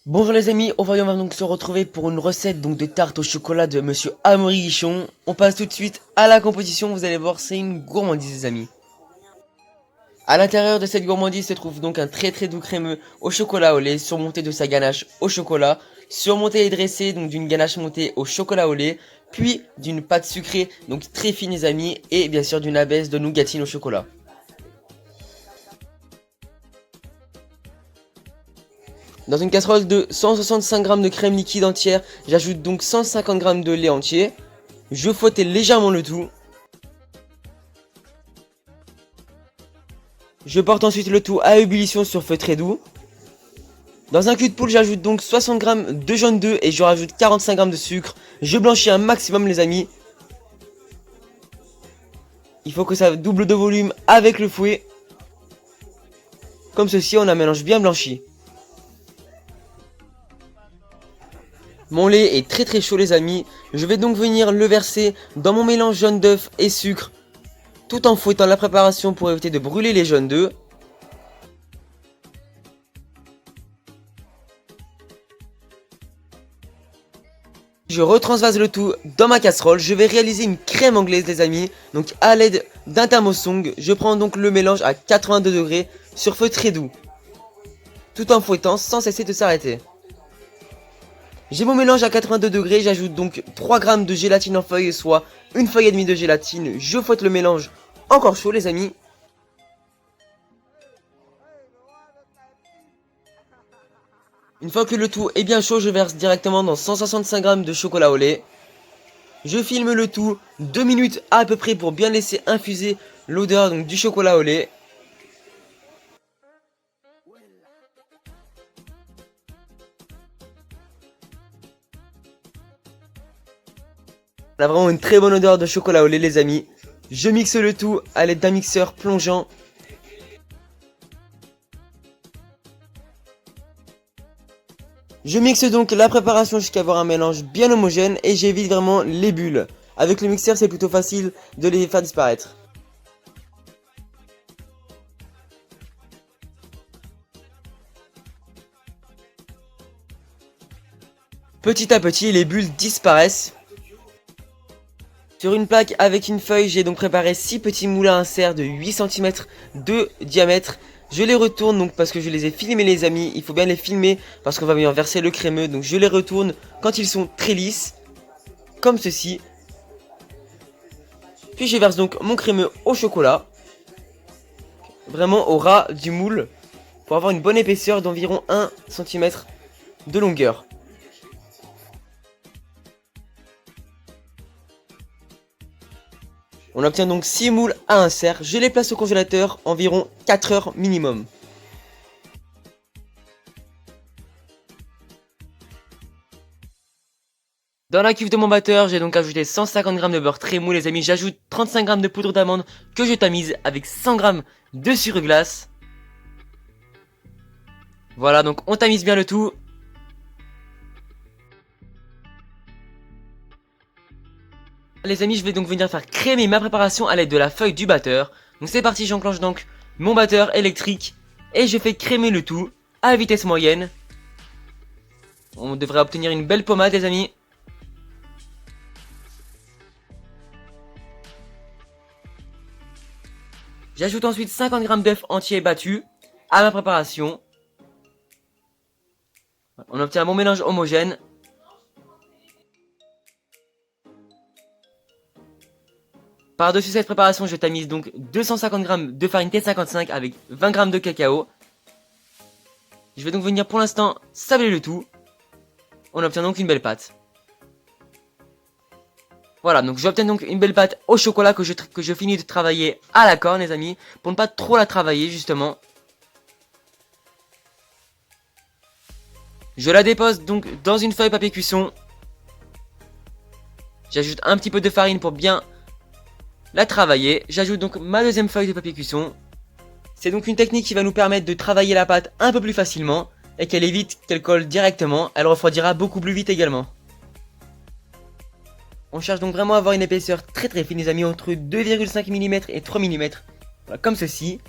Bonjour les amis, on va donc se retrouver pour une recette de tarte au chocolat de Monsieur Amaury Guichon. On passe tout de suite à la composition, vous allez voir, c'est une gourmandise les amis. À l'intérieur de cette gourmandise se trouve donc un très doux crémeux au chocolat au lait, surmonté de sa ganache au chocolat, surmonté et dressé donc d'une ganache montée au chocolat au lait, puis d'une pâte sucrée donc très fine les amis, et bien sûr d'une abaisse de nougatine au chocolat. Dans une casserole de 165 g de crème liquide entière, j'ajoute donc 150 g de lait entier. Je fouette légèrement le tout. Je porte ensuite le tout à ébullition sur feu très doux. Dans un cul de poule, j'ajoute donc 60 g de jaune d'œuf et je rajoute 45 g de sucre. Je blanchis un maximum les amis. Il faut que ça double de volume avec le fouet. Comme ceci, on a un mélange bien blanchi. Mon lait est très chaud les amis. Je vais donc venir le verser dans mon mélange jaune d'œuf et sucre, tout en fouettant la préparation pour éviter de brûler les jaunes d'œufs. Je retransvase le tout dans ma casserole. Je vais réaliser une crème anglaise les amis. Donc à l'aide d'un thermosong, je prends donc le mélange à 82 degrés sur feu très doux, tout en fouettant sans cesser de s'arrêter. J'ai mon mélange à 82 degrés, j'ajoute donc 3 g de gélatine en feuille, soit une feuille et demie de gélatine. Je fouette le mélange encore chaud les amis. Une fois que le tout est bien chaud, je verse directement dans 165 g de chocolat au lait. Je filme le tout 2 minutes à peu près pour bien laisser infuser l'odeur du chocolat au lait. On a vraiment une très bonne odeur de chocolat au lait les amis. Je mixe le tout à l'aide d'un mixeur plongeant. Je mixe donc la préparation jusqu'à avoir un mélange bien homogène et j'évite vraiment les bulles. Avec le mixeur c'est plutôt facile de les faire disparaître. Petit à petit les bulles disparaissent. Sur une plaque avec une feuille, j'ai donc préparé 6 petits moules à insert de 8 cm de diamètre. Je les retourne donc parce que je les ai filmés les amis. Il faut bien les filmer parce qu'on va bien verser le crémeux. Donc je les retourne quand ils sont très lisses, comme ceci. Puis je verse donc mon crémeux au chocolat, vraiment au ras du moule, pour avoir une bonne épaisseur d'environ 1 cm de longueur. On obtient donc 6 moules à insert, je les place au congélateur environ 4 heures minimum. Dans la cuve de mon batteur, j'ai donc ajouté 150 g de beurre très mou les amis, j'ajoute 35 g de poudre d'amande que je tamise avec 100 g de sucre glace. Voilà, donc on tamise bien le tout. Les amis, je vais donc venir faire crémer ma préparation à l'aide de la feuille du batteur. Donc c'est parti, j'enclenche donc mon batteur électrique et je fais crémer le tout à vitesse moyenne. On devrait obtenir une belle pommade les amis. J'ajoute ensuite 50 g d'œufs entiers battus à ma préparation. On obtient un bon mélange homogène. Par-dessus cette préparation, je tamise donc 250 g de farine T55 avec 20 g de cacao. Je vais donc venir pour l'instant sabler le tout. On obtient donc une belle pâte. Voilà, donc j'obtiens donc une belle pâte au chocolat que je finis de travailler à la corne les amis, pour ne pas trop la travailler justement. Je la dépose donc dans une feuille papier cuisson. J'ajoute un petit peu de farine pour bien la travailler. J'ajoute donc ma deuxième feuille de papier cuisson. C'est donc une technique qui va nous permettre de travailler la pâte un peu plus facilement et qu'elle évite qu'elle colle directement. Elle refroidira beaucoup plus vite également. On cherche donc vraiment à avoir une épaisseur très fine les amis, entre 2,5 mm et 3 mm. Voilà, comme ceci.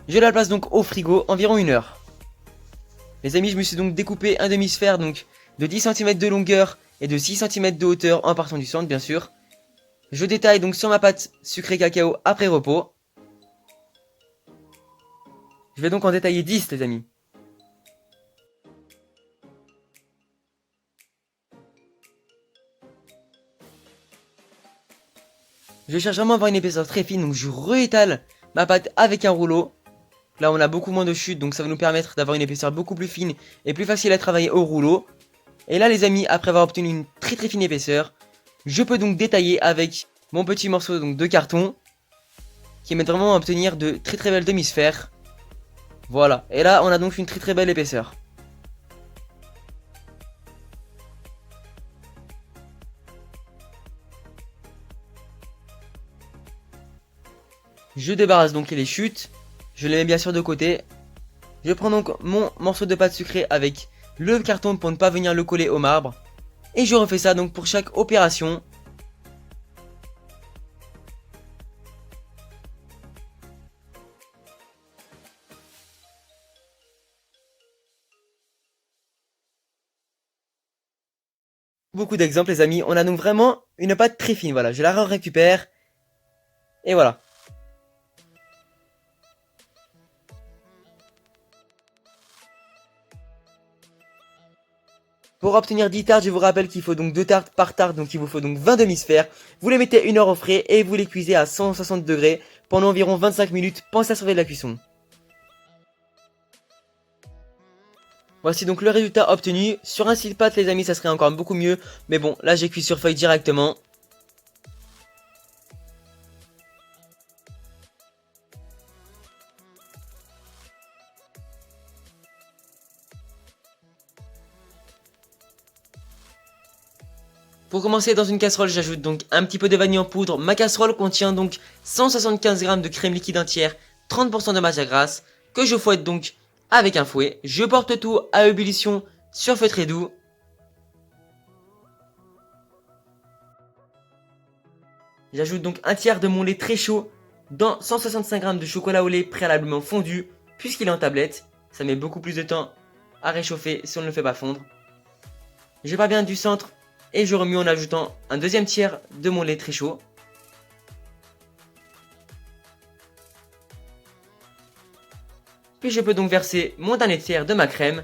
Je la place donc au frigo environ 1 heure. Les amis, je me suis donc découpé un demi-sphère donc de 10 cm de longueur et de 6 cm de hauteur en partant du centre bien sûr. Je détaille donc sur ma pâte sucrée cacao après repos. Je vais donc en détailler 10 les amis. Je cherche vraiment à avoir une épaisseur très fine, donc je réétale ma pâte avec un rouleau. Là on a beaucoup moins de chute, donc ça va nous permettre d'avoir une épaisseur beaucoup plus fine et plus facile à travailler au rouleau. Et là les amis, après avoir obtenu une très fine épaisseur, je peux donc détailler avec mon petit morceau donc, de carton qui m'aide vraiment à obtenir de très belles demi-sphères. Voilà, et là on a donc une très belle épaisseur. Je débarrasse donc les chutes, je les mets bien sûr de côté. Je prends donc mon morceau de pâte sucrée avec le carton pour ne pas venir le coller au marbre. Et je refais ça donc pour chaque opération. Beaucoup d'exemples les amis, on a donc vraiment une pâte très fine, voilà, je la récupère. Et voilà. Pour obtenir 10 tartes, je vous rappelle qu'il faut donc 2 tartes par tarte, donc il vous faut donc 20 demi-sphères. Vous les mettez 1 heure au frais et vous les cuisez à 160 degrés pendant environ 25 minutes. Pensez à surveiller la cuisson. Voici donc le résultat obtenu. Sur un site pâte les amis ça serait encore beaucoup mieux. Mais bon là j'ai cuit sur feuille directement. Pour commencer dans une casserole j'ajoute donc un petit peu de vanille en poudre. Ma casserole contient donc 175 g de crème liquide entière, 30% de matière grasse que je fouette donc avec un fouet. Je porte tout à ébullition sur feu très doux. J'ajoute donc un tiers de mon lait très chaud dans 165 g de chocolat au lait préalablement fondu puisqu'il est en tablette. Ça met beaucoup plus de temps à réchauffer si on ne le fait pas fondre. Je pars bien du centre et je remue en ajoutant un deuxième tiers de mon lait très chaud. Puis je peux donc verser mon dernier tiers de ma crème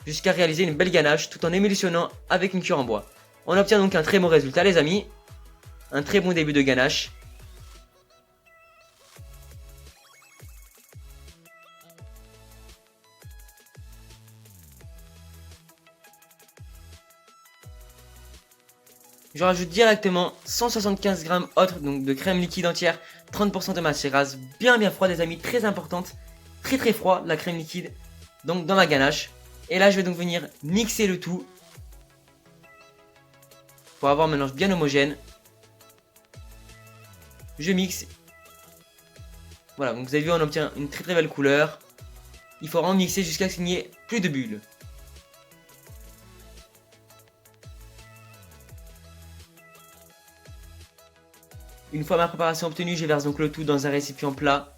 jusqu'à réaliser une belle ganache tout en émulsionnant avec une cuillère en bois. On obtient donc un très bon résultat les amis. Un très bon début de ganache. Je rajoute directement 175 g autres donc de crème liquide entière, 30% de matière grasse, bien froide les amis, très importante, très froid la crème liquide, donc dans ma ganache. Et là je vais donc venir mixer le tout pour avoir un mélange bien homogène. Je mixe. Voilà, donc vous avez vu on obtient une très belle couleur. Il faut vraiment mixer jusqu'à ce qu'il n'y ait plus de bulles. Une fois ma préparation obtenue, je verse donc le tout dans un récipient plat.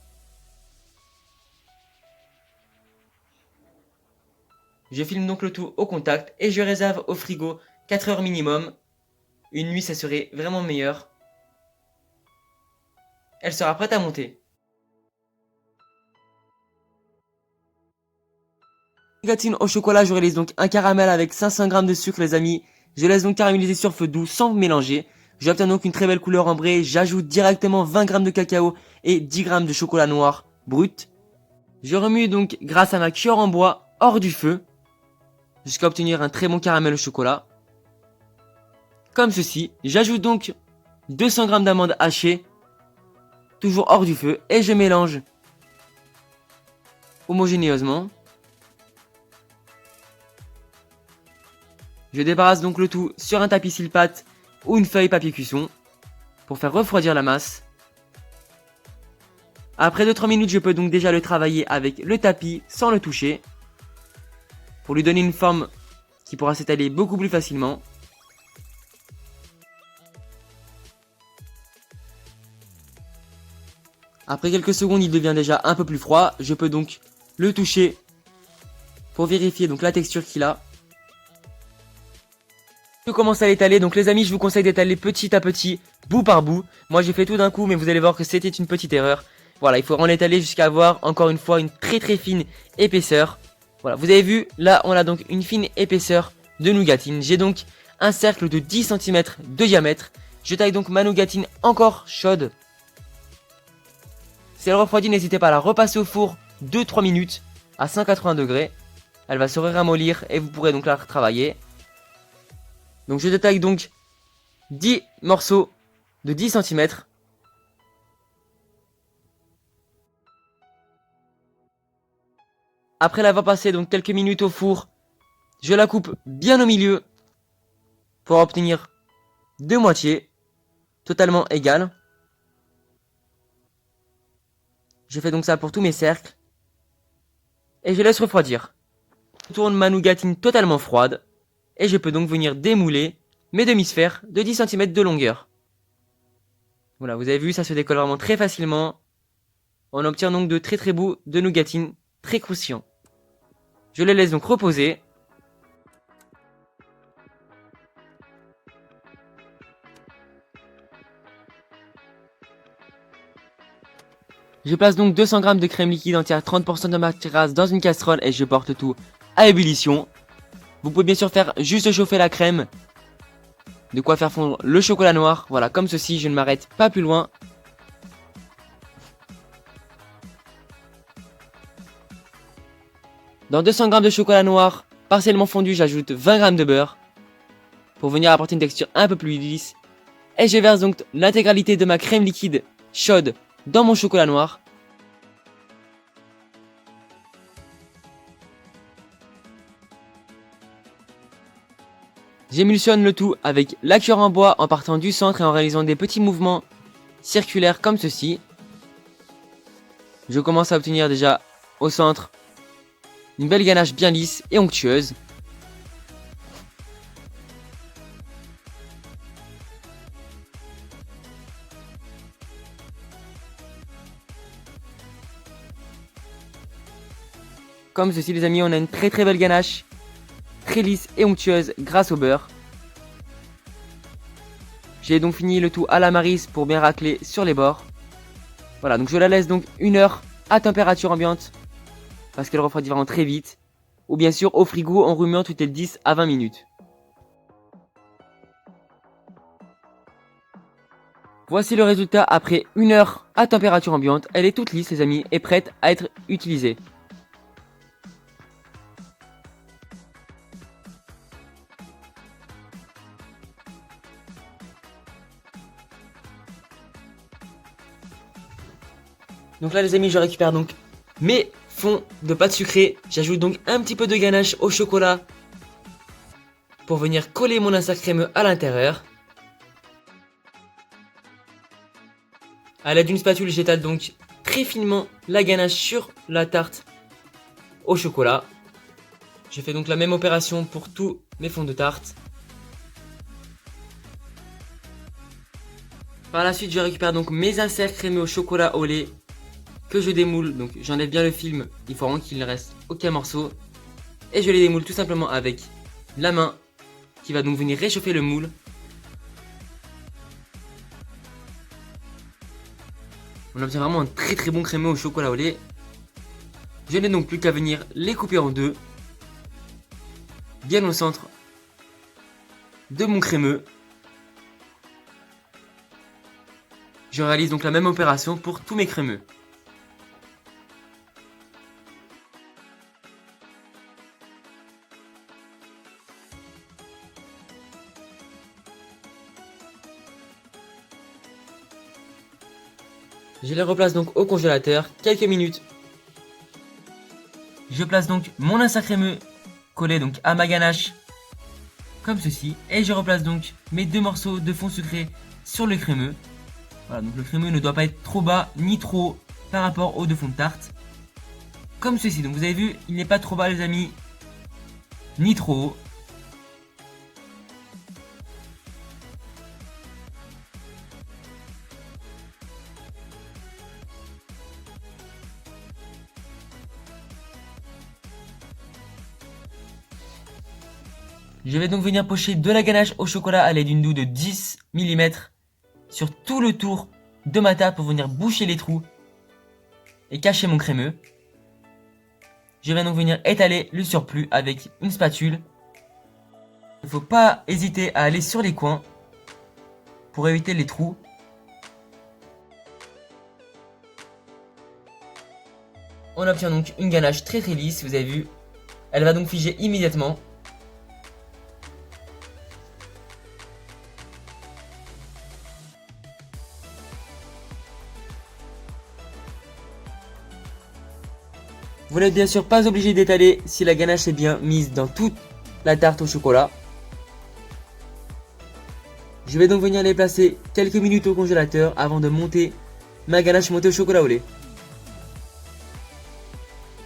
Je filme donc le tout au contact et je réserve au frigo 4 heures minimum. Une nuit ça serait vraiment meilleur. Elle sera prête à monter. Gélatine au chocolat, je réalise donc un caramel avec 500 g de sucre les amis. Je laisse donc caraméliser sur feu doux sans mélanger. J'obtiens donc une très belle couleur ambrée. J'ajoute directement 20 g de cacao et 10 g de chocolat noir brut. Je remue donc grâce à ma cuillère en bois hors du feu jusqu'à obtenir un très bon caramel au chocolat. Comme ceci. J'ajoute donc 200 g d'amandes hachées, toujours hors du feu, et je mélange homogénéeusement. Je débarrasse donc le tout sur un tapis cile-pâte ou une feuille papier cuisson pour faire refroidir la masse. Après 2-3 minutes, je peux donc déjà le travailler avec le tapis sans le toucher pour lui donner une forme qui pourra s'étaler beaucoup plus facilement. Après quelques secondes, il devient déjà un peu plus froid. Je peux donc le toucher pour vérifier donc la texture qu'il a. Je commence à l'étaler, donc les amis je vous conseille d'étaler petit à petit, bout par bout. Moi j'ai fait tout d'un coup mais vous allez voir que c'était une petite erreur. Voilà, il faut en étaler jusqu'à avoir encore une fois une très très fine épaisseur. Voilà, vous avez vu, là on a donc une fine épaisseur de nougatine. J'ai donc un cercle de 10 cm de diamètre. Je taille donc ma nougatine encore chaude. Si elle refroidit, n'hésitez pas à la repasser au four 2-3 minutes à 180 degrés. Elle va se ramollir et vous pourrez donc la retravailler. Donc je détaille donc 10 morceaux de 10 cm. Après l'avoir passé donc quelques minutes au four, je la coupe bien au milieu pour obtenir deux moitiés totalement égales. Je fais donc ça pour tous mes cercles. Et je laisse refroidir. Je tourne ma nougatine totalement froide. Et je peux donc venir démouler mes demi-sphères de 10 cm de longueur. Voilà, vous avez vu, ça se décolle vraiment très facilement. On obtient donc de très très beaux de nougatine très croustillants. Je les laisse donc reposer. Je place donc 200 g de crème liquide entière 30% de ma terrasse dans une casserole et je porte tout à ébullition. Vous pouvez bien sûr faire juste chauffer la crème. De quoi faire fondre le chocolat noir. Voilà, comme ceci, je ne m'arrête pas plus loin. Dans 200 g de chocolat noir partiellement fondu, j'ajoute 20 g de beurre pour venir apporter une texture un peu plus lisse. Et je verse donc l'intégralité de ma crème liquide chaude dans mon chocolat noir. J'émulsionne le tout avec la cuillère en bois en partant du centre et en réalisant des petits mouvements circulaires comme ceci. Je commence à obtenir déjà au centre une belle ganache bien lisse et onctueuse. Comme ceci les amis, on a une très très belle ganache, très lisse et onctueuse grâce au beurre. J'ai donc fini le tout à la maryse pour bien racler sur les bords. Voilà, donc je la laisse donc 1 heure à température ambiante parce qu'elle refroidit vraiment très vite. Ou bien sûr au frigo en remuant toutes les 10 à 20 minutes. Voici le résultat après 1 heure à température ambiante. Elle est toute lisse les amis et prête à être utilisée. Donc là les amis, je récupère donc mes fonds de pâte sucrée. J'ajoute donc un petit peu de ganache au chocolat pour venir coller mon insert crémeux à l'intérieur. A l'aide d'une spatule, j'étale donc très finement la ganache sur la tarte au chocolat. Je fais donc la même opération pour tous mes fonds de tarte. Par la suite, je récupère donc mes inserts crémeux au chocolat au lait que je démoule. Donc j'enlève bien le film, il faut vraiment qu'il ne reste aucun morceau. Et je les démoule tout simplement avec la main qui va donc venir réchauffer le moule. On obtient vraiment un très très bon crémeux au chocolat au lait. Je n'ai donc plus qu'à venir les couper en deux, bien au centre de mon crémeux. Je réalise donc la même opération pour tous mes crémeux. Je les replace donc au congélateur quelques minutes. Je place donc mon insert crémeux collé donc à ma ganache comme ceci et je replace donc mes deux morceaux de fond sucré sur le crémeux. Voilà, donc le crémeux ne doit pas être trop bas ni trop haut par rapport au deux fonds de tarte. Comme ceci, donc vous avez vu, il n'est pas trop bas les amis, ni trop haut. Je vais donc venir pocher de la ganache au chocolat à l'aide d'une douille de 10 mm sur tout le tour de ma tarte pour venir boucher les trous et cacher mon crémeux. Je vais donc venir étaler le surplus avec une spatule. Il ne faut pas hésiter à aller sur les coins pour éviter les trous. On obtient donc une ganache très lisse, vous avez vu. Elle va donc figer immédiatement. Vous n'êtes bien sûr pas obligé d'étaler si la ganache est bien mise dans toute la tarte au chocolat. Je vais donc venir les placer quelques minutes au congélateur avant de monter ma ganache montée au chocolat au lait.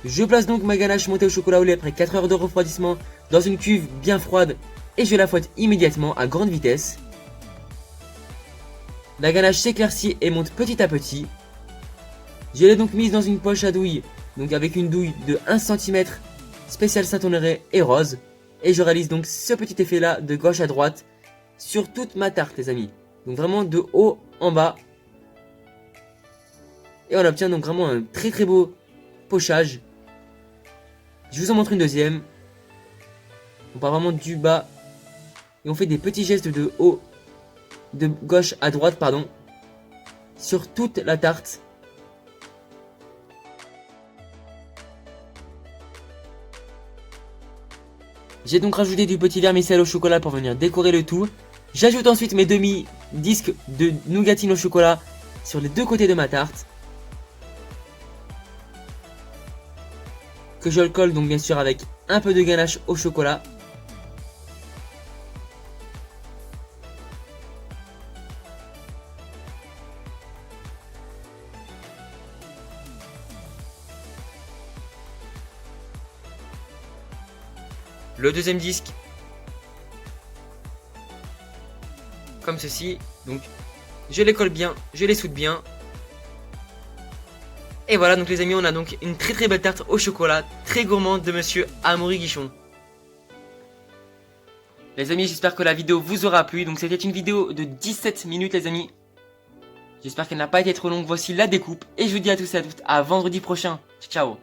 Je place donc ma ganache montée au chocolat au lait après 4 heures de refroidissement dans une cuve bien froide et je la fouette immédiatement à grande vitesse. La ganache s'éclaircit et monte petit à petit. Je l'ai donc mise dans une poche à douille, donc avec une douille de 1 cm spéciale Saint-Honoré et rose. Et je réalise donc ce petit effet là de gauche à droite sur toute ma tarte les amis. Donc vraiment de haut en bas. Et on obtient donc vraiment un très beau pochage. Je vous en montre une deuxième. On part vraiment du bas. Et on fait des petits gestes de haut, de gauche à droite pardon, sur toute la tarte. J'ai donc rajouté du petit vermicelle au chocolat pour venir décorer le tout. J'ajoute ensuite mes demi-disques de nougatine au chocolat sur les deux côtés de ma tarte. Que je le colle donc bien sûr avec un peu de ganache au chocolat. Le deuxième disque, comme ceci, donc je les colle bien, je les soude bien. Et voilà donc les amis, on a donc une très belle tarte au chocolat, très gourmande de monsieur Amaury Guichon. Les amis, j'espère que la vidéo vous aura plu, donc c'était une vidéo de 17 minutes les amis. J'espère qu'elle n'a pas été trop longue, voici la découpe, et je vous dis à tous et à toutes à vendredi prochain, ciao.